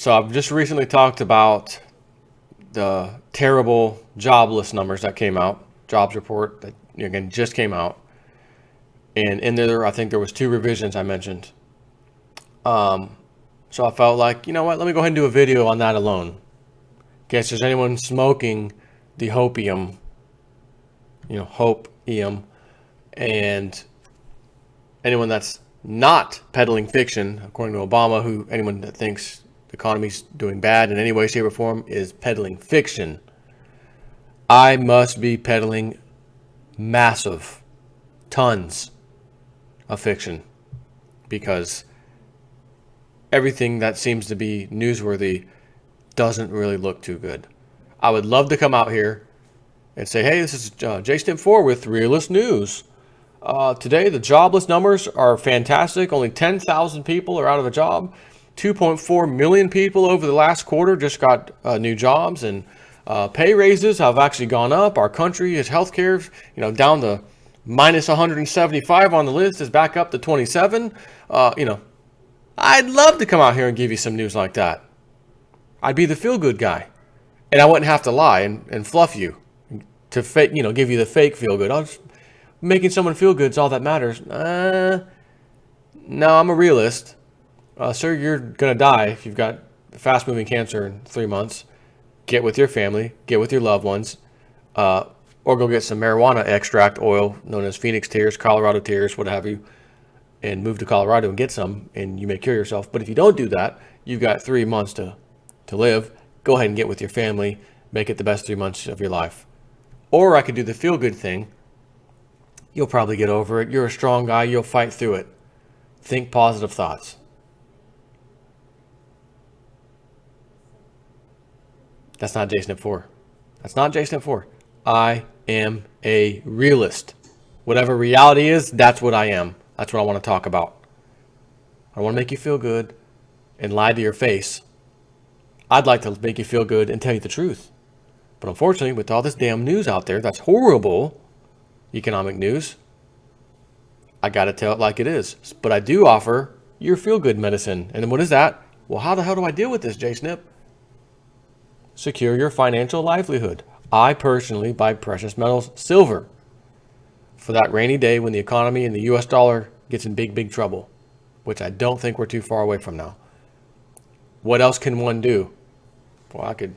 So I've just recently talked about the terrible jobless numbers that came out, jobs report that again just came out, and in there I think there was two revisions I mentioned. So I felt like, you know what, let me go ahead and do a video on that alone. In case there's anyone smoking the hopium, hopium, and anyone that's not peddling fiction, according to Obama, who anyone that thinks the economy's doing bad in any way, shape, or form is peddling fiction. I must be peddling massive tons of fiction because everything that seems to be newsworthy doesn't really look too good. I would love to come out here and say, hey, this is JSTIP4 with Realist News. Today, the jobless numbers are fantastic. Only 10,000 people are out of a job. 2.4 million people over the last quarter just got new jobs, and pay raises have actually gone up. Our country is healthcare, down to minus 175 on the list, is back up to 27. I'd love to come out here and give you some news like that. I'd be the feel-good guy, and I wouldn't have to lie and fluff you to fake, give you the fake feel-good. Making someone feel good is all that matters. No, I'm a realist. Sir, you're going to die if you've got fast-moving cancer in 3 months. Get with your family, get with your loved ones, or go get some marijuana extract oil known as Phoenix tears, Colorado tears, what have you, and move to Colorado and get some, and you may cure yourself. But if you don't do that, you've got 3 months to live. Go ahead and get with your family. Make it the best 3 months of your life. Or I could do the feel-good thing. You'll probably get over it. You're a strong guy. You'll fight through it. Think positive thoughts. That's not JSNIP4. That's not JSNIP4. I am a realist. Whatever reality is, that's what I am. That's what I want to talk about. I want to make you feel good and lie to your face. I'd like to make you feel good and tell you the truth. But unfortunately, with all this damn news out there, that's horrible economic news, I got to tell it like it is. But I do offer your feel-good medicine. And what is that? Well, how the hell do I deal with this, JSNIP? Secure your financial livelihood. I personally buy precious metals, silver, for that rainy day when the economy and the U.S. dollar gets in big, big trouble, which I don't think we're too far away from now. What else can one do? Well, I could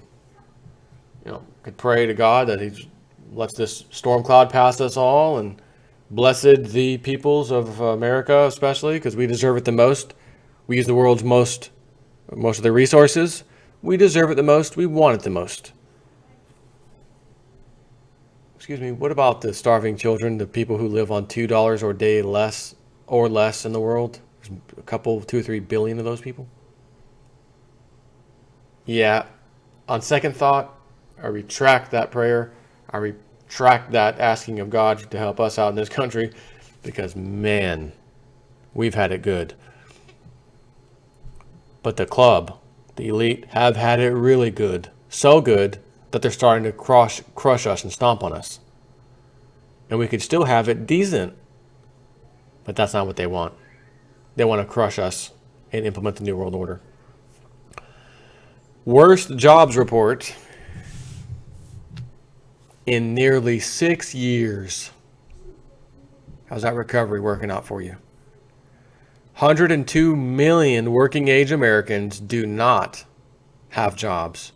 pray to God that He lets this storm cloud pass us all, and blessed the peoples of America, especially because we deserve it the most. We use the world's most of the resources. We deserve it the most. We want it the most. Excuse me, what about the starving children, the people who live on $2 a day less in the world? There's a couple, 2 or 3 billion of those people. Yeah, on second thought, I retract that prayer. I retract that asking of God to help us out in this country because, man, we've had it good. But the club, the elite, have had it really good. So good that they're starting to crush us and stomp on us. And we could still have it decent. But that's not what they want. They want to crush us and implement the New World Order. Worst jobs report in nearly 6 years. How's that recovery working out for you? 102 million working age Americans do not have jobs.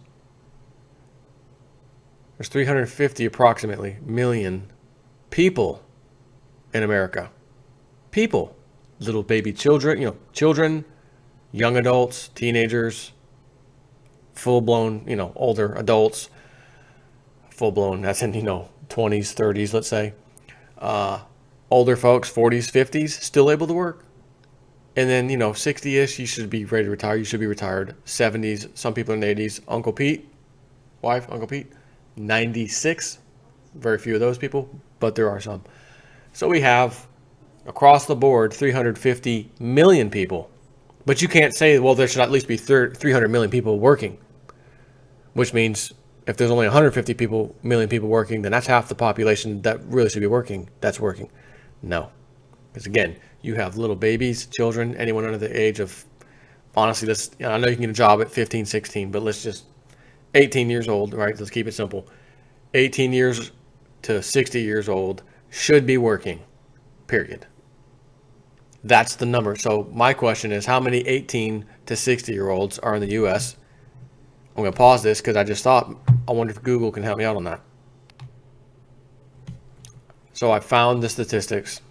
There's 350 approximately million people in America. People. Little baby children, children, young adults, teenagers, full-blown, older adults. Full-blown, that's in, 20s, 30s, let's say. Older folks, 40s, 50s, still able to work. And then, 60-ish, you should be ready to retire. You should be retired. 70s, some people in the 80s. Uncle Pete, Uncle Pete, 96. Very few of those people, but there are some. So we have, across the board, 350 million people. But you can't say, well, there should at least be 300 million people working. Which means if there's only 150 million people working, then that's half the population that really should be working. That's working. No. Because again, you have little babies, children, anyone under the age of honestly, I know you can get a job at 15, 16, but let's just 18 years old, right? Let's keep it simple. 18 years to 60 years old should be working, period. That's the number. So my question is, how many 18 to 60-year-olds are in the U.S.? I'm going to pause this because I just thought, I wonder if Google can help me out on that. So I found the statistics.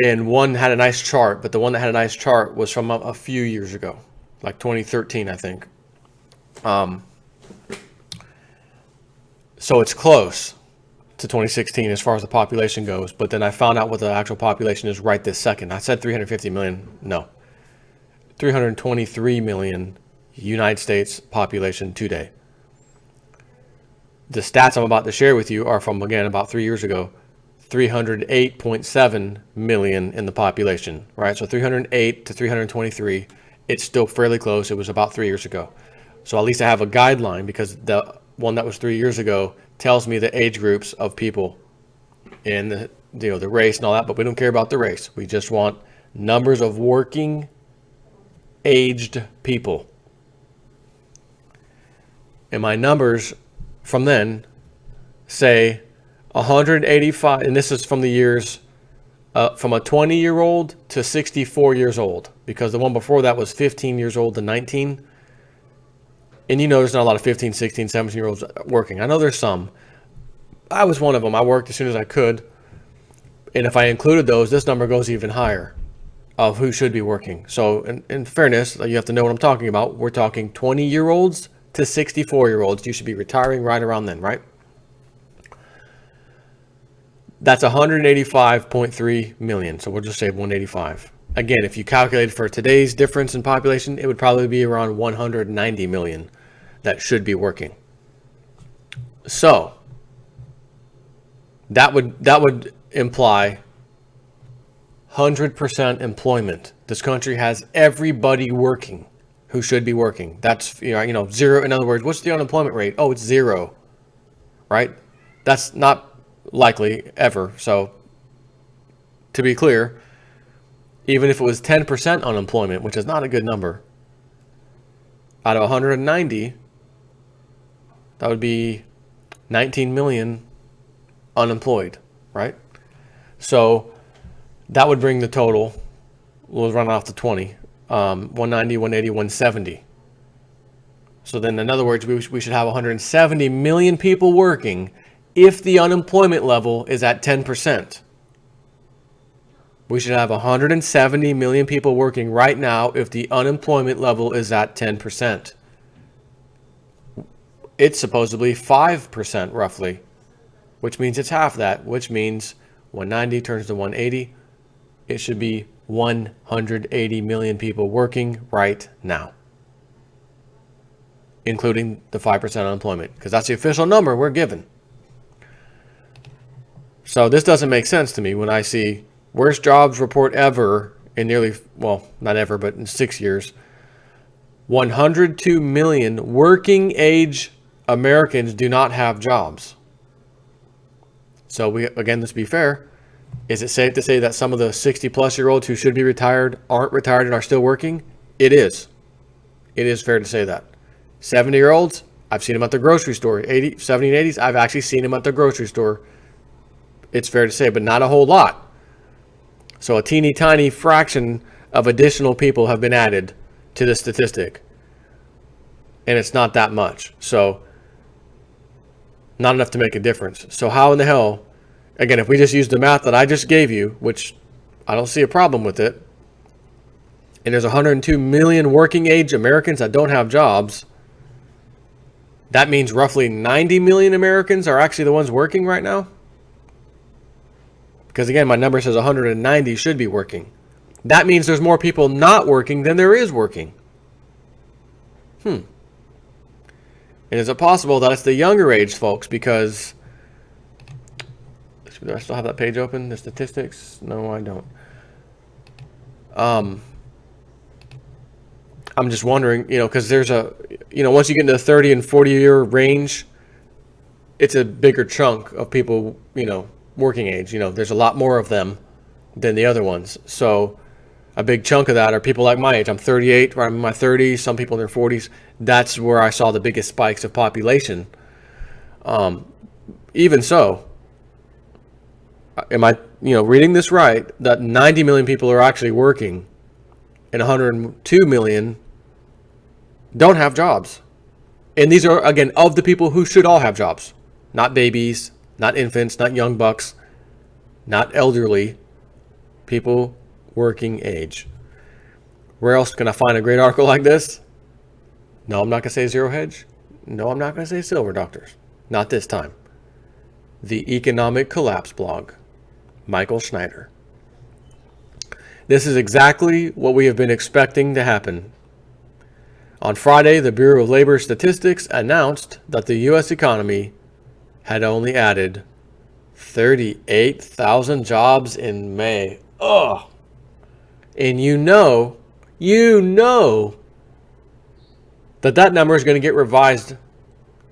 And one had a nice chart, but the one that had a nice chart was from a few years ago, like 2013, I think. So it's close to 2016 as far as the population goes, but then I found out what the actual population is right this second. I said 350 million. No. 323 million United States population today. The stats I'm about to share with you are from, again, about 3 years ago. 308.7 million in the population, right? So 308 to 323, it's still fairly close. It was about 3 years ago. So at least I have a guideline, because the one that was 3 years ago tells me the age groups of people and the race and all that, but we don't care about the race. We just want numbers of working aged people. And my numbers from then say 185, and this is from the years from a 20-year-old to 64 years old, because the one before that was 15 years old to 19. And you know there's not a lot of 15, 16, 17-year-olds working. I know there's some. I was one of them. I worked as soon as I could. And if I included those, this number goes even higher of who should be working. So in fairness, you have to know what I'm talking about. We're talking 20-year-olds to 64-year-olds. You should be retiring right around then, right? That's 185.3 million. So we'll just say 185. Again, if you calculated for today's difference in population, it would probably be around 190 million that should be working. So that would imply 100% employment. This country has everybody working who should be working. That's zero. In other words, what's the unemployment rate? Oh, it's zero, right? That's not likely ever. So to be clear, even if it was 10% unemployment, which is not a good number, out of 190, that would be 19 million unemployed, right? So that would bring the total, we'll run off to 20, 190, 180, 170. So then, in other words, we should have 170 million people working if the unemployment level is at 10%. We should have 170 million people working right now if the unemployment level is at 10%. It's supposedly 5% roughly, which means it's half that, which means 190 turns to 180. It should be 180 million people working right now, including the 5% unemployment, because that's the official number we're given. So this doesn't make sense to me when I see worst jobs report ever in nearly, well, not ever, but in 6 years. 102 million working age Americans do not have jobs. So let's be fair. Is it safe to say that some of the 60-plus-year-olds who should be retired aren't retired and are still working? It is. It is fair to say that. 70-year-olds, I've seen them at the grocery store. 80, 70, and 80s, I've actually seen them at the grocery store. It's fair to say, but not a whole lot. So a teeny tiny fraction of additional people have been added to the statistic. And it's not that much. So not enough to make a difference. So how in the hell, again, if we just use the math that I just gave you, which I don't see a problem with it, and there's 102 million working age Americans that don't have jobs, that means roughly 90 million Americans are actually the ones working right now. Because again, my number says 190 should be working. That means there's more people not working than there is working. And is it possible that it's the younger age folks? Because, do I still have that page open? The statistics? No, I don't. I'm just wondering, because there's once you get into the 30 and 40 year range, it's a bigger chunk of people, working age. There's a lot more of them than the other ones. So A big chunk of that are people like my age. I'm 38, I'm in my 30s, some people in their 40s. That's where I saw the biggest spikes of population. Even so, am I, reading this right? That 90 million people are actually working, and 102 million don't have jobs. And these are, again, of the people who should all have jobs. Not babies, not infants, not young bucks, not elderly, people working age. Where else can I find a great article like this? No, I'm not going to say Zero Hedge. No, I'm not going to say Silver Doctors. Not this time. The Economic Collapse blog. Michael Schneider. This is exactly what we have been expecting to happen. On Friday, the Bureau of Labor Statistics announced that the U.S. economy had only added 38,000 jobs in May. Ugh. And you know that number is going to get revised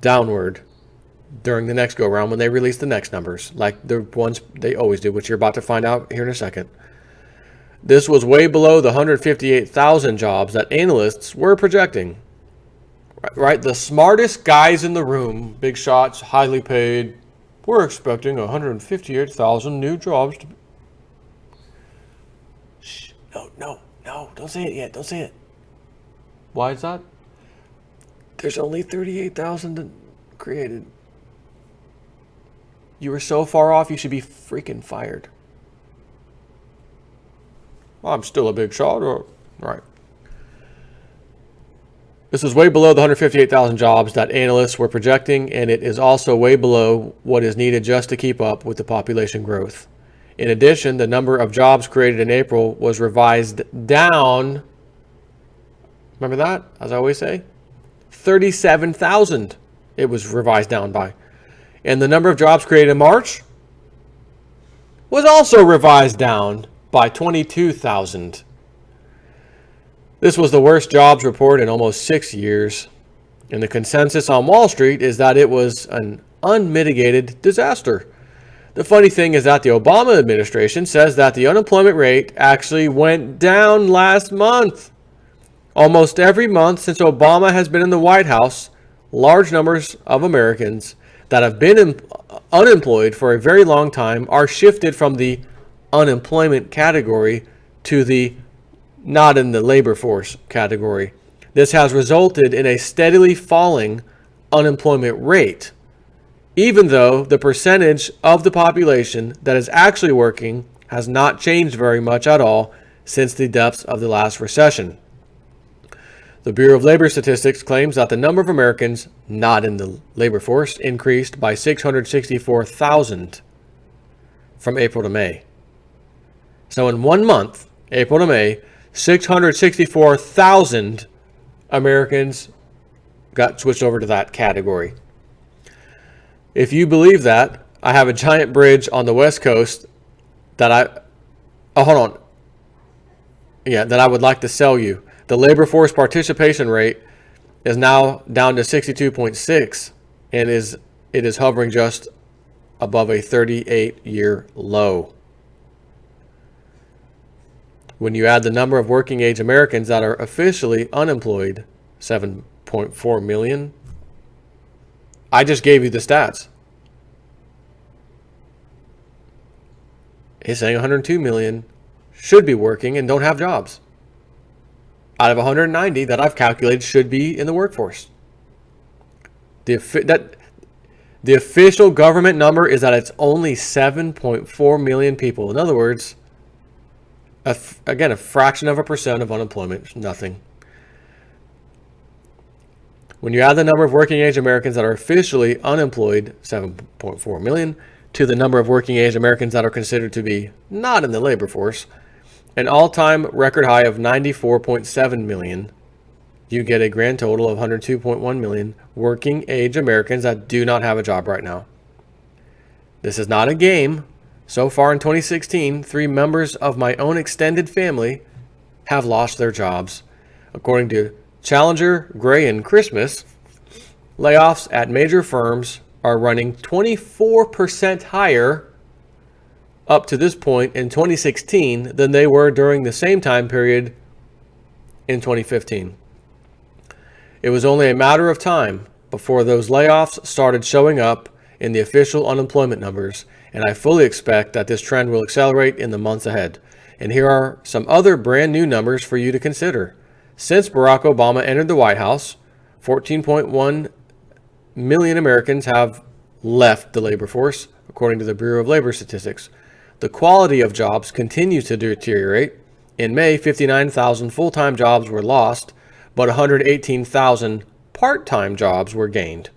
downward during the next go-round when they release the next numbers, like the ones they always do, which you're about to find out here in a second. This was way below the 158,000 jobs that analysts were projecting. Right? The smartest guys in the room, big shots, highly paid, we're expecting 158,000 new jobs to be... Shh. No. Don't say it yet. Don't say it. Why is that? There's only 38,000 created. You were so far off, you should be freaking fired. I'm still a big shot. All right. This is way below the 158,000 jobs that analysts were projecting, and it is also way below what is needed just to keep up with the population growth. In addition, the number of jobs created in April was revised down. Remember that, as I always say? 37,000 it was revised down by. And the number of jobs created in March was also revised down by 22,000. This was the worst jobs report in almost 6 years. And the consensus on Wall Street is that it was an unmitigated disaster. The funny thing is that the Obama administration says that the unemployment rate actually went down last month. Almost every month since Obama has been in the White House, large numbers of Americans that have been unemployed for a very long time are shifted from the unemployment category to the not in the labor force category. This has resulted in a steadily falling unemployment rate, even though the percentage of the population that is actually working has not changed very much at all since the depths of the last recession. The Bureau of Labor Statistics claims that the number of Americans not in the labor force increased by 664,000 from April to May. So in 1 month, April to May, 664,000 Americans got switched over to that category. If you believe that, I have a giant bridge on the West Coast that that I would like to sell you. The labor force participation rate is now down to 62.6 and it is hovering just above a 38-year low. When you add the number of working age Americans that are officially unemployed, 7.4 million, I just gave you the stats. It's saying 102 million should be working and don't have jobs. Out of 190 that I've calculated should be in the workforce. The official government number is that it's only 7.4 million people. In other words, a fraction of a percent of unemployment, nothing. When you add the number of working age Americans that are officially unemployed, 7.4 million, to the number of working age Americans that are considered to be not in the labor force, an all-time record high of 94.7 million, you get a grand total of 102.1 million working age Americans that do not have a job right now. This is not a game. So far in 2016, 3 members of my own extended family have lost their jobs. According to Challenger, Gray, and Christmas, layoffs at major firms are running 24% higher up to this point in 2016 than they were during the same time period in 2015. It was only a matter of time before those layoffs started showing up in the official unemployment numbers, and I fully expect that this trend will accelerate in the months ahead. And here are some other brand new numbers for you to consider. Since Barack Obama entered the White House, 14.1 million Americans have left the labor force, according to the Bureau of Labor Statistics. The quality of jobs continues to deteriorate. In May, 59,000 full-time jobs were lost, but 118,000 part-time jobs were gained.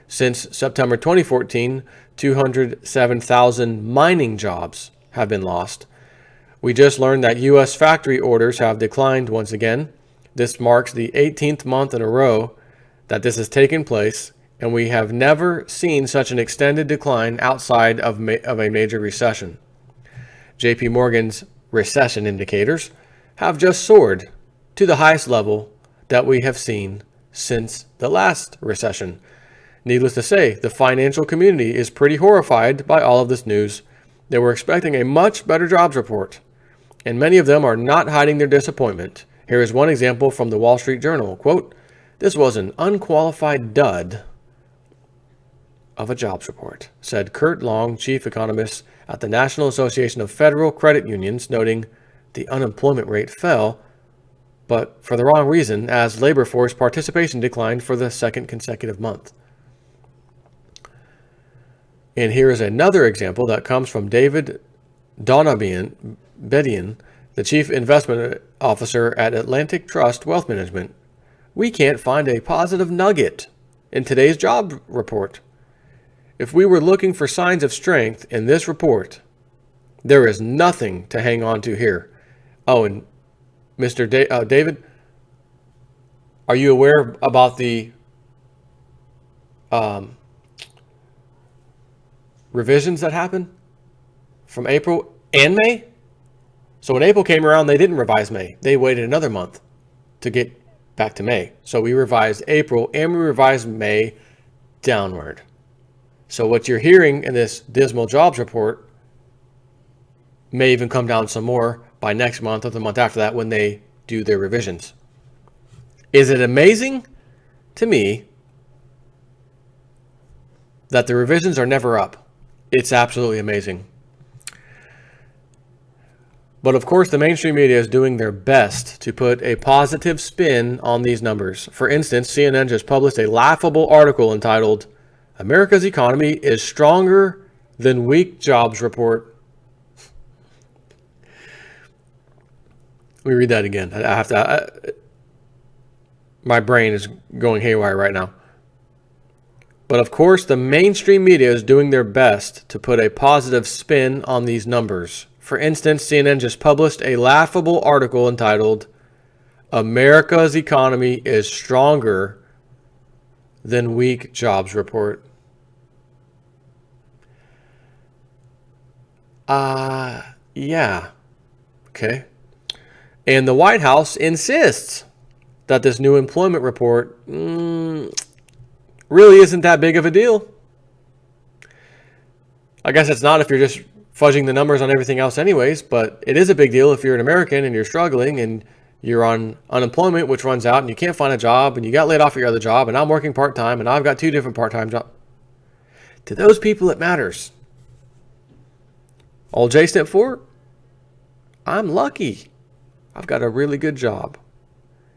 Since September 2014, 207,000 mining jobs have been lost. We just learned that U.S. factory orders have declined once again. This marks the 18th month in a row that this has taken place, and we have never seen such an extended decline outside of a major recession. JP Morgan's recession indicators have just soared to the highest level that we have seen since the last recession. Needless to say, the financial community is pretty horrified by all of this news. They were expecting a much better jobs report, and many of them are not hiding their disappointment. Here is one example from the Wall Street Journal. Quote, "This was an unqualified dud of a jobs report," said Kurt Long, chief economist at the National Association of Federal Credit Unions, noting the unemployment rate fell, but for the wrong reason, as labor force participation declined for the second consecutive month. And here is another example that comes from David Donabedian, the chief investment officer at Atlantic Trust Wealth Management. "We can't find a positive nugget in today's job report. If we were looking for signs of strength in this report, there is nothing to hang on to here." Oh, and Mr. David, are you aware about the revisions that happened from April and May? So when April came around, they didn't revise May. They waited another month to get back to May. So we revised April and we revised May downward. So what you're hearing in this dismal jobs report may even come down some more by next month or the month after that when they do their revisions. Is it amazing to me that the revisions are never up? It's absolutely amazing. But of course, the mainstream media is doing their best to put a positive spin on these numbers. For instance, CNN just published a laughable article entitled, "America's economy is stronger than weak jobs report." Let me read that again. I have to. My brain is going haywire right now. But of course, the mainstream media is doing their best to put a positive spin on these numbers. For instance, CNN just published a laughable article entitled, "America's economy is stronger than weak jobs report." Yeah. Okay. And the White House insists that this new employment report really isn't that big of a deal. I guess it's not if you're just fudging the numbers on everything else anyways, but it is a big deal if you're an American and you're struggling and you're on unemployment, which runs out, and you can't find a job, and you got laid off at your other job, and I'm working part-time, and I've got 2 different part-time jobs. To those people, it matters. Old J step 4, I'm lucky. I've got a really good job.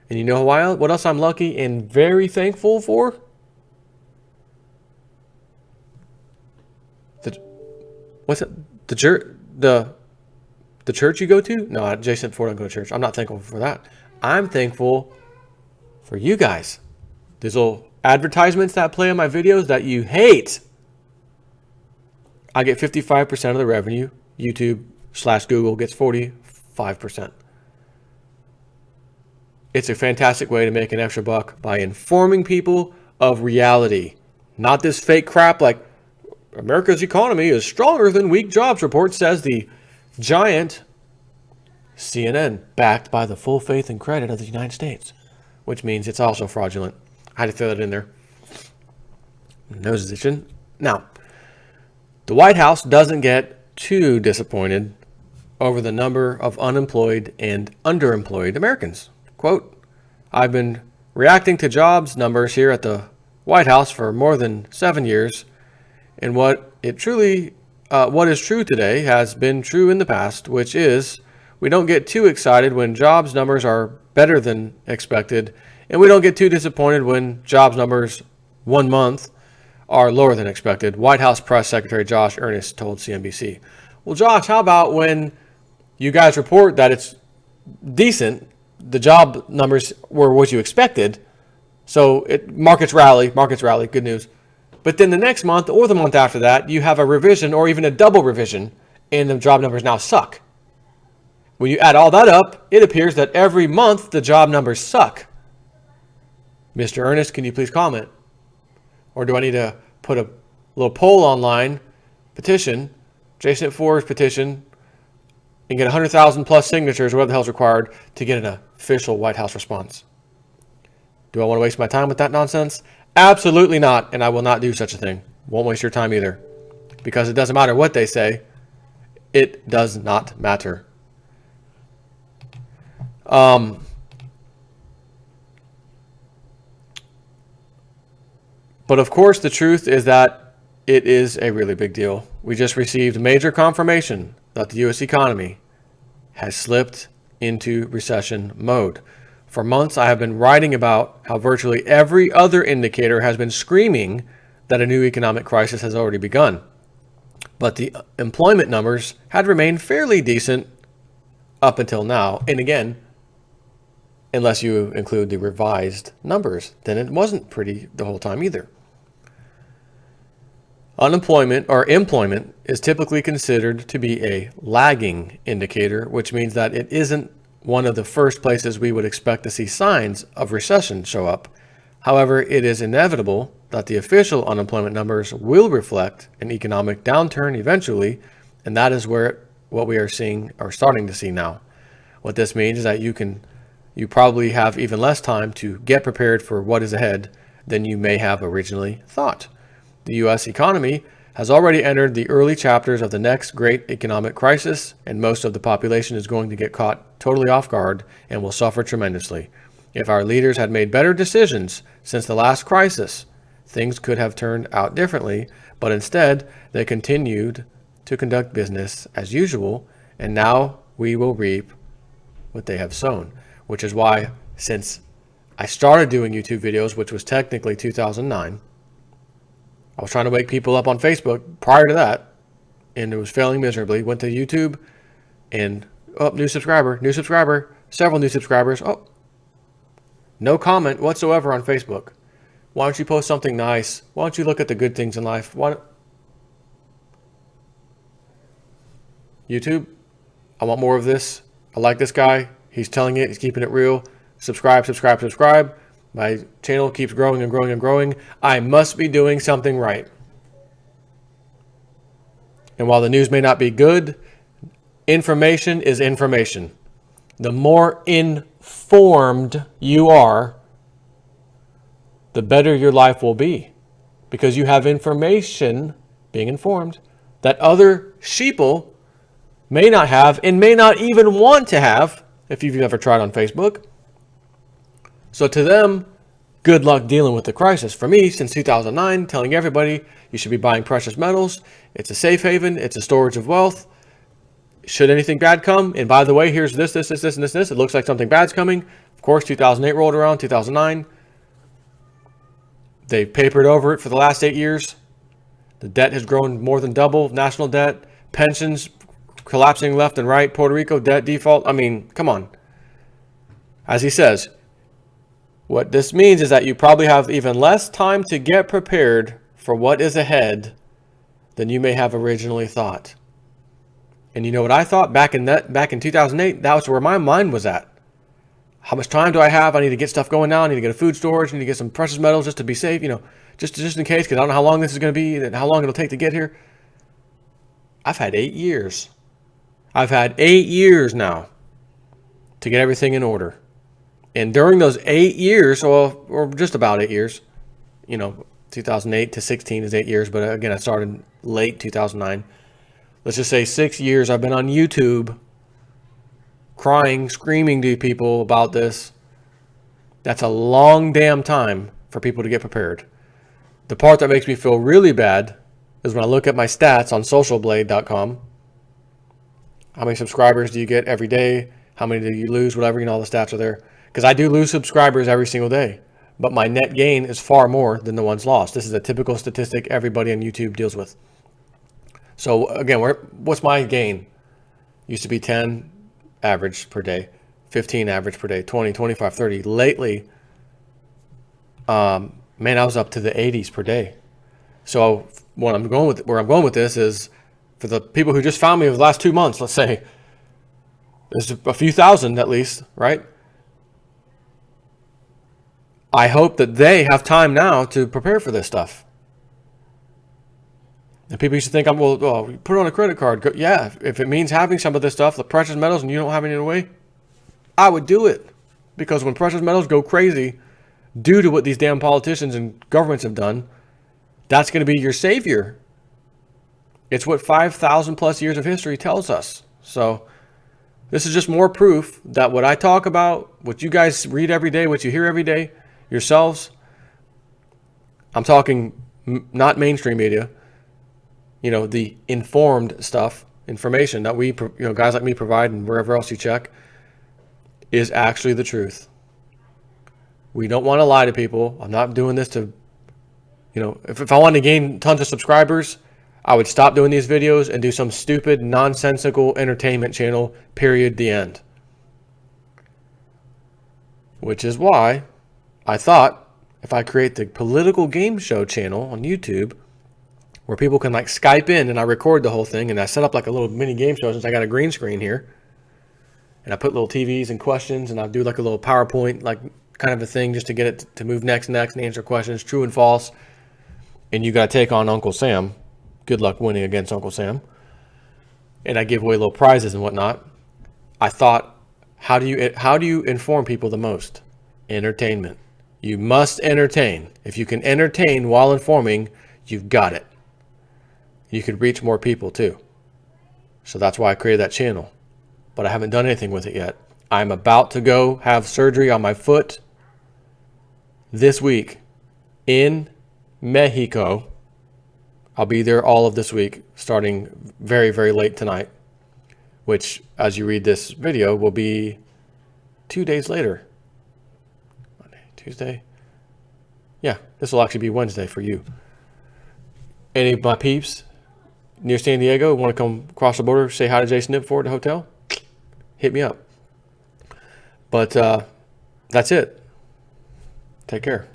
And you know what else I'm lucky and very thankful for? The church you go to? No, J step 4 don't go to church. I'm not thankful for that. I'm thankful for you guys. These little advertisements that play on my videos that you hate. I get 55% of the revenue. YouTube/Google gets 45%. It's a fantastic way to make an extra buck by informing people of reality. Not this fake crap like America's economy is stronger than weak jobs report, says the giant CNN, backed by the full faith and credit of the United States, which means it's also fraudulent. I had to throw that in there. Nose is itching. Now, the White House doesn't get too disappointed over the number of unemployed and underemployed Americans. Quote, I've been reacting to jobs numbers here at the White House for more than 7 years, and what is true today has been true in the past, which is we don't get too excited when jobs numbers are better than expected, and we don't get too disappointed when jobs numbers 1 month are lower than expected, White House Press Secretary Josh Earnest told CNBC. Well, Josh, how about when you guys report that it's decent, the job numbers were what you expected, so markets rally, good news. But then the next month or the month after that, you have a revision or even a double revision, and the job numbers now suck. When you add all that up, it appears that every month the job numbers suck. Mr. Ernest, can you please comment? Or do I need to put a little poll online, petition, Jason at 4's petition, and get 100,000 plus signatures, whatever the hell's required, to get an official White House response? Do I want to waste my time with that nonsense? Absolutely not, and I will not do such a thing. Won't waste your time either. Because it doesn't matter what they say. It does not matter. But of course, the truth is that it is a really big deal. We just received major confirmation that the U.S. economy has slipped into recession mode. For months, I have been writing about how virtually every other indicator has been screaming that a new economic crisis has already begun. But the employment numbers had remained fairly decent up until now. And again, unless you include the revised numbers, then it wasn't pretty the whole time either. Unemployment or employment is typically considered to be a lagging indicator, which means that it isn't one of the first places we would expect to see signs of recession show up. However, it is inevitable that the official unemployment numbers will reflect an economic downturn eventually, and that is what we are seeing or starting to see now. What this means is that you probably have even less time to get prepared for what is ahead than you may have originally thought. The U.S. economy has already entered the early chapters of the next great economic crisis, and most of the population is going to get caught totally off guard and will suffer tremendously. If our leaders had made better decisions since the last crisis, things could have turned out differently, but instead they continued to conduct business as usual, and now we will reap what they have sown, which is why since I started doing YouTube videos, which was technically 2009, I was trying to wake people up on Facebook prior to that, and it was failing miserably. Went to YouTube, and new subscriber, several new subscribers. Oh, no comment whatsoever on Facebook. Why don't you post something nice? Why don't you look at the good things in life? YouTube, I want more of this. I like this guy. He's telling it. He's keeping it real. Subscribe. My channel keeps growing and growing and growing. I must be doing something right. And while the news may not be good, information is information. The more informed you are, the better your life will be. Because you have information, being informed, that other sheeple may not have and may not even want to have, if you've ever tried on Facebook. So to them, good luck dealing with the crisis. For me, since 2009, telling everybody you should be buying precious metals. It's a safe haven. It's a storage of wealth. Should anything bad come, and by the way, here's this, and this. It looks like something bad's coming. Of course, 2008 rolled around, 2009. They've papered over it for the last 8 years. The debt has grown more than double, national debt, pensions collapsing left and right, Puerto Rico debt default. I mean, come on. As he says, what this means is that you probably have even less time to get prepared for what is ahead than you may have originally thought. And you know what I thought back in 2008? That was where my mind was at. How much time do I have? I need to get stuff going now. I need to get a food storage. I need to get some precious metals just to be safe, just in case, because I don't know how long this is going to be and how long it'll take to get here. I've had 8 years. I've had 8 years now to get everything in order. And during those 8 years, or just about 8 years, 2008 to 16 is 8 years, but again, I started late 2009. let's just say 6 years I've been on YouTube crying, screaming to people about this. That's a long damn time for people to get prepared. The part that makes me feel really bad is when I look at my stats on socialblade.com. How many subscribers do you get every day? How many do you lose? Whatever, all the stats are there. Because I do lose subscribers every single day, but my net gain is far more than the ones lost. This is a typical statistic everybody on YouTube deals with. So again, what's my gain? Used to be 10 average per day, 15 average per day, 20, 25, 30. Lately, man, I was up to the 80s per day. So where I'm going with this is, for the people who just found me over the last 2 months, let's say there's a few thousand at least, right? I hope that they have time now to prepare for this stuff. And people used to think, well, put it on a credit card. Yeah, if it means having some of this stuff, the precious metals, and you don't have any in the way, I would do it. Because when precious metals go crazy due to what these damn politicians and governments have done, that's going to be your savior. It's what 5,000 plus years of history tells us. So this is just more proof that what I talk about, what you guys read every day, what you hear every day yourselves, I'm talking not mainstream media, the informed stuff, information that we, guys like me provide and wherever else you check, is actually the truth. We don't want to lie to people. I'm not doing this to, if I wanted to gain tons of subscribers, I would stop doing these videos and do some stupid, nonsensical entertainment channel, period, the end. Which is why I thought if I create the political game show channel on YouTube, where people can Skype in and I record the whole thing, and I set up a little mini game show since I got a green screen here, and I put little TVs and questions, and I do a little PowerPoint kind of a thing just to get it to move next and answer questions, true and false, and you got to take on Uncle Sam. Good luck winning against Uncle Sam. And I give away little prizes and whatnot. I thought, how do you inform people the most? Entertainment. You must entertain. If you can entertain while informing, you've got it. You could reach more people too. So that's why I created that channel. But I haven't done anything with it yet. I'm about to go have surgery on my foot this week in Mexico. I'll be there all of this week, starting very, very late tonight, which, as you read this video, will be 2 days later. Monday, Tuesday. Yeah, this will actually be Wednesday for you. Any of my peeps near San Diego want to come across the border, say hi to Jason Nipford at the hotel? Hit me up. But that's it. Take care.